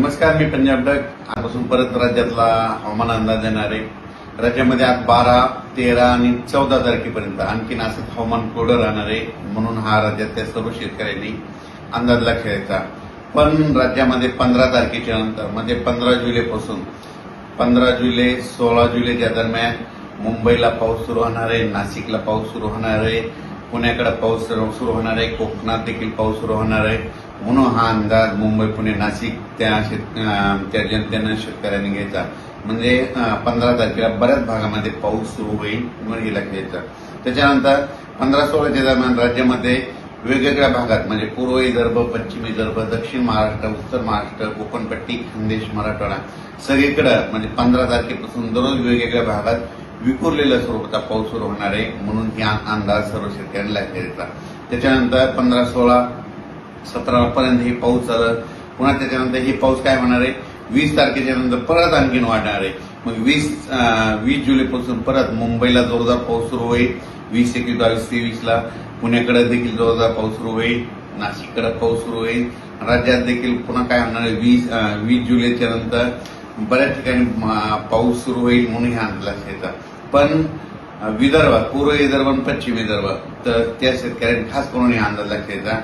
नमस्कार, मी पंजाब डक. आजपासून परत राज्यातला हवामान अंदाज देणार आहे. राज्यामध्ये आज 12, 13 आणि 14 तारखेपर्यंत आणखीन असंच हवामान कोरडं राहणार आहे. म्हणून हा राज्यातल्या सर्व शेतकऱ्यांनी अंदाज लक्षात घ्यायचा. पण राज्यामध्ये 15 तारखेच्या नंतर म्हणजे 15 जुलैपासून 15 जुलै 16 जुलैच्या दरम्यान मुंबईला पाऊस सुरू होणार आहे, नाशिकला पाऊस सुरू होणार आहे, पुण्याकडे पाऊस सुरू होणार आहे, कोकणात देखील पाऊस सुरू होणार आहे. म्हणून हा अंदाज मुंबई, पुणे, नाशिक त्या जनतेनं शेतकऱ्यांनी घ्यायचा. म्हणजे 15 तारखेला बऱ्याच भागामध्ये पाऊस सुरू होईल म्हणून हे लक्षात घ्यायचं. त्याच्यानंतर 15-16च्या दरम्यान राज्यामध्ये वेगवेगळ्या भागात म्हणजे पूर्व विदर्भ, पश्चिम विदर्भ, दक्षिण महाराष्ट्र, उत्तर महाराष्ट्र, कोकणपट्टी, खानदेश, मराठवाडा सगळीकडे म्हणजे 15 तारखेपासून दररोज वेगवेगळ्या भागात विखुरलेल्या स्वरूपाचा पाऊस सुरू होणार आहे. म्हणून हा अंदाज सर्व शेतकऱ्यांना लक्षात घ्यायचा. त्याच्यानंतर 15, 16, 17 पर्यंत हे पाऊस चालत. पुन्हा त्याच्यानंतर हे पाऊस काय होणार आहे, 20 तारखेच्या नंतर परत आणखीन वाढणार आहे. मग 20 जुलैपासून परत मुंबईला जोरदार पाऊस सुरू होईल. 20, 21, 22, 23ला पुण्याकडे देखील जोरदार पाऊस सुरू होईल, नाशिककडे पाऊस सुरू होईल. राज्यात देखील पुन्हा काय होणार आहे, 20 जुलैच्या नंतर बऱ्याच ठिकाणी पाऊस सुरू होईल म्हणून ह्या अंदाज लक्षात घ्यायचा. पण विदर्भात पूर्व विदर्भ आणि पश्चिम विदर्भ तर त्या शेतकऱ्यांनी खास करून हा अंदाज लक्षात घ्यायचा.